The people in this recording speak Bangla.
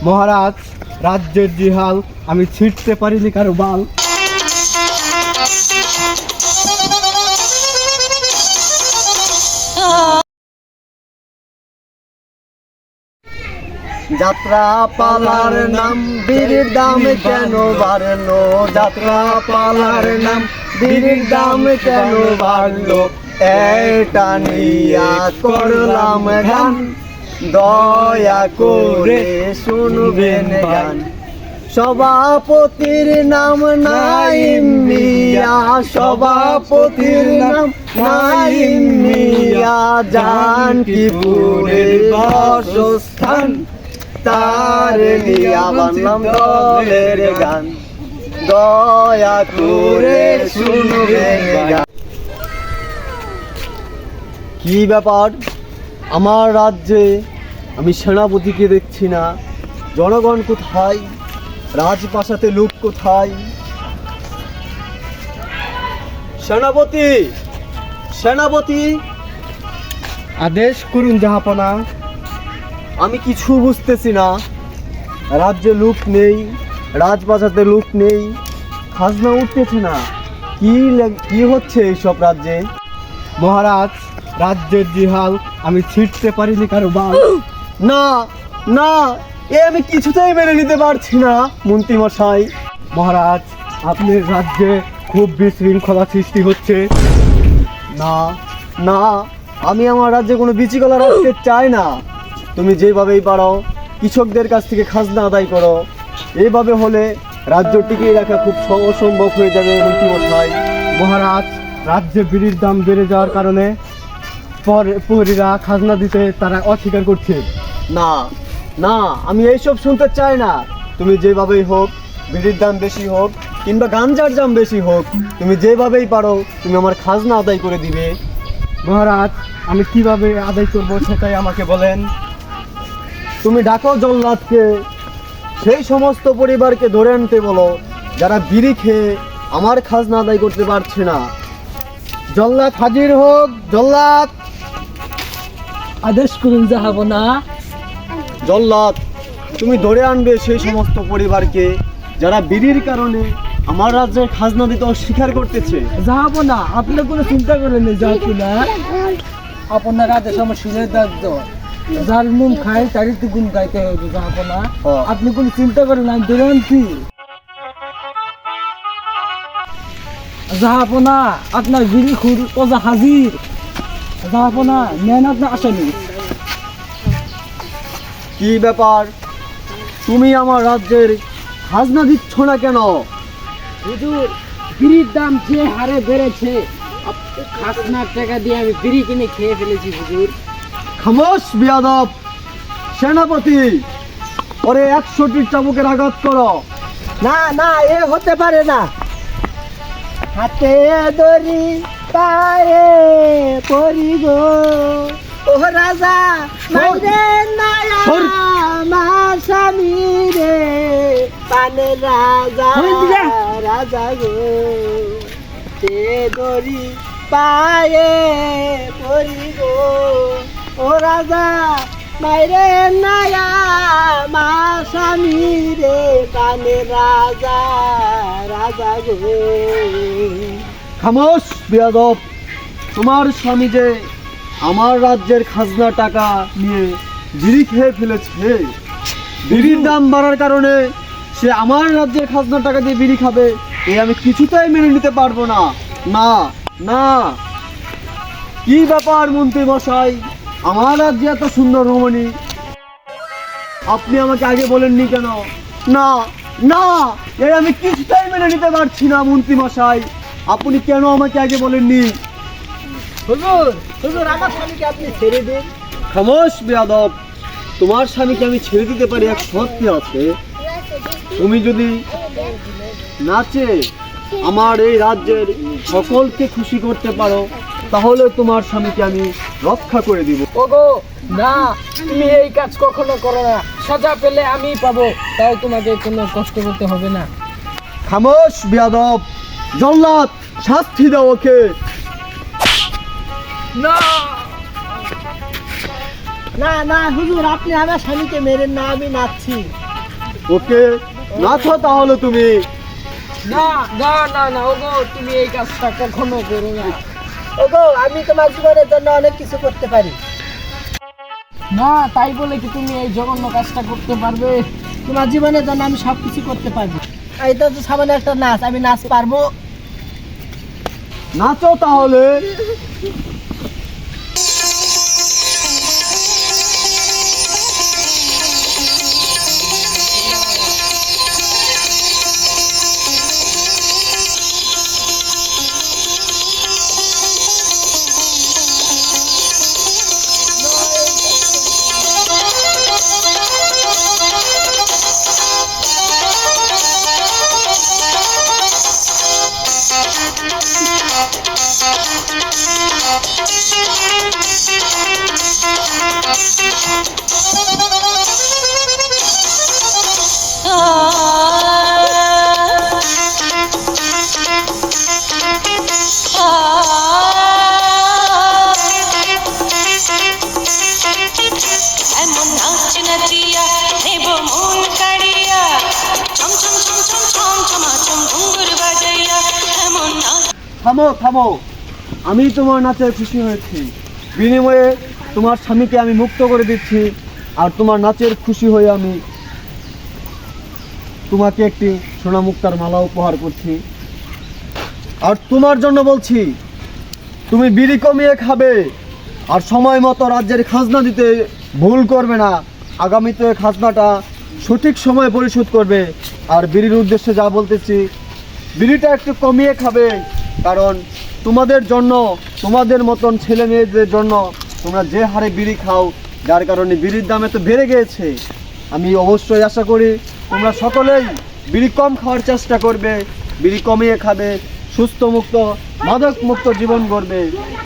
মহারাজ, রাজ্যের জিহাল আমি ছিটতে পারিনি কারো বাল। যাত্রা পালার নাম বীরের দাম কেন বাড়লো? যাত্রা পালার নাম বীরের দাম কেন বাড়লো? এটা নিয়া করলাম গান, দয়া করে শুনবেন গান। সভাপতির নাম নাইম মিয়া, সভাপতির নাম নাইম মিয়া, জানকিপুরের বাসস্থান, তার নিয়া বানলাম দলের গান, দয়া করে শুনবেন গান। কি ব্যাপার, আমার রাজ্যে আমি সেনাপতিকে দেখছি না, জনগণ কোথায়, রাজপ্রাসাদে লোক কোথায়? সেনাপতি, সেনাপতি, আদেশ করুন জাহাপনা। আমি কিছু বুঝতেছি না, রাজ্যে লোক নেই, রাজপ্রাসাদে লোক নেই, খাজনা উঠতেছে না, কি হচ্ছে এইসব রাজ্যে? মহারাজ, রাজ্যের জিহাল আমি ছিটতে পারিনি কারো বাল। না না, এ আমি কিছুতেই মেনে নিতে পারছি না মন্ত্রী মশাই। মহারাজ, আপনার রাজ্যে খুব বিশৃঙ্খলা সৃষ্টি হচ্ছে। না না, আমি আমার রাজ্যে কোনো বিশৃঙ্খলা রাখতে চাই না। তুমি যেভাবেই পারো কৃষকদের কাছ থেকে খাজনা আদায় করো, এইভাবে হলে রাজ্য টিকিয়ে রাখা খুব অসম্ভব হয়ে যাবে মন্ত্রী মশাই। মহারাজ, রাজ্যে বিড়ির দাম বেড়ে যাওয়ার কারণে প্রহরীরা খাজনা দিতে তারা অস্বীকার করছে। না না, আমি এইসব শুনতে চাই না। তুমি যেভাবেই হোক, বিড়ির দাম বেশি হোক কিংবা গাঞ্জার দাম বেশি হোক, তুমি যেভাবেই পারো তুমি আমার খাজনা আদায় করে দিবে। মহারাজ, আমি কিভাবে আদায় করবো সেটাই আমাকে বলেন। তুমি ডাকো জল্লাদকে, সেই সমস্ত পরিবারকে ধরে আনতে বলো যারা বিড়ি খেয়ে আমার খাজনা আদায় করতে পারছে না। জল্লাদ হাজির হোক। জল্লাদ, আদেশ করুন জাহাপনা। জল্লাদ, তুমি ধরে আনবে সেই সমস্ত পরিবারকে যারা বিড়ির কারণে আমার রাজ্যের খাজনা দিতে অস্বীকার করতেছে। জাহাপনা, আপনি কোনো চিন্তা করেন না জাহাপনা, আপনার আদেশ আমার শুনে থাকতো। যার নুন খায় তারই তো গুণ গাইতে হবে জাহাপনা। আপনি কোনো চিন্তা করেন, আমি ধরে আনছি। জাহাপনা, আপনার বিড়ি খুর ওজা হাজির। জাহাপনা, নেন আপনার আসেনি। কি ব্যাপার, তুমি আমার রাজ্যের খাজনা দিচ্ছ না কেন? হুজুর, বিড়ির দাম যে হারে বেড়েছে, খাজনার টাকা দিয়ে আমি বিড়ি কিনে খেয়ে ফেলেছি হুজুর। খামোশ বিয়াদব! সেনাপতি, ওরে 100টি চাবুকের আঘাত করো। না না, এ হতে পারে না। হাতে দড়ি পায়ে পরি গো, ও রাজা মাইরে নায়া মা স্বামী রে, পানে রাজা রাজা গো, তে দড়ি পায়ে পরি গো, ও রাজা মাইরে নায়া মা স্বামী রে, পানে রাজা রাজা গো। খামোশ বিয়াদব! তোমার স্বামী যে আমার রাজ্যের খাজনা টাকা নিয়ে বিড়ি খেয়ে ফেলেছে, বিড়ির দাম বাড়ার কারণে সে আমার রাজ্যের খাজনা টাকা দিয়ে বিড়ি খাবে, এই আমি কিছুতেই মেনে নিতে পারবো না। না না, কি ব্যাপার মন্ত্রী মশাই, আমার রাজ্যে এত সুন্দর রমণী, আপনি আমাকে আগে বলেননি কেন? না না, এই আমি কিছুতেই মেনে নিতে পারছি না মন্ত্রী মশাই, আপনি কেন আমাকে আগে বলেননি? হুজুর, হুজুর, আমার স্বামীকে আপনি ছেড়ে দিন। খামোশ বেয়াদব! তোমার স্বামীকে আমি ছেড়ে দিতে পারি এক শর্তে আছে। তুমি যদি নাচে আমার এই রাজ্যের সকলকে খুশি করতে পারো, তাহলে তোমার স্বামীকে আমি রক্ষা করে দিব। ওগো না, তুমি এই কাজ কখনো করো না। সাজা পেলে আমি পাবো, তাই তোমাকে কোনো কষ্ট করতে হবে না। খামোশ বেয়াদব! জল্লাদ, শাস্তি দাও ওকে। না না না হুজুর, আপনি আমার স্বামীকে মেরেন না, আমি নাচছি। ওকে, নাচো তাহলে তুমি। না না না না ওগো, তুমি এই কাজটা কখনো করো না। ওগো, আমি তোমার জীবনের জন্য অনেক কিছু করতে পারি। না, তাই বলে কি তুমি এই জঘন্য কাজটা করতে পারবে? তোমার জীবনের জন্য আমি সব কিছু করতে পারবো। এটা তো সামনে একটা নাচ, আমি নাচ পারবো। নাচো তাহলে। এমন নাচ নাচিয়া দেব মন কাড়িয়া চম চম চম চম চম চমাচম ঘুঙ্গুর বাজাইয়া এমন নাচ। থামো থামো, আমি তোমার নাচে খুশি হয়েছি, বিনিময়ে তোমার স্বামীকে আমি মুক্ত করে দিচ্ছি। আর তোমার নাচের খুশি হয়ে আমি তোমাকে একটি সোনা মুক্তার মালা উপহার করছি। আর তোমার জন্য বলছি, তুমি বিড়ি কমিয়ে খাবে আর সময় মতো রাজ্যের খাজনা দিতে ভুল করবে না। আগামীতে খাজনাটা সঠিক সময়ে পরিশোধ করবে। আর বিড়ির উদ্দেশ্যে যা বলতেছি, বিড়িটা একটু কমিয়ে খাবে, কারণ তোমাদের জন্য, তোমাদের মতন ছেলে মেয়েদের জন্য তোমরা যে হারে বিড়ি খাও, যার কারণে বিড়ির দাম এত বেড়ে গিয়েছে। আমি অবশ্যই আশা করি তোমরা সকলেই বিড়ি কম খাওয়ার চেষ্টা করবে, বিড়ি কমিয়ে খাবে, সুস্থ মুক্ত মাদক মুক্ত জীবন গড়বে।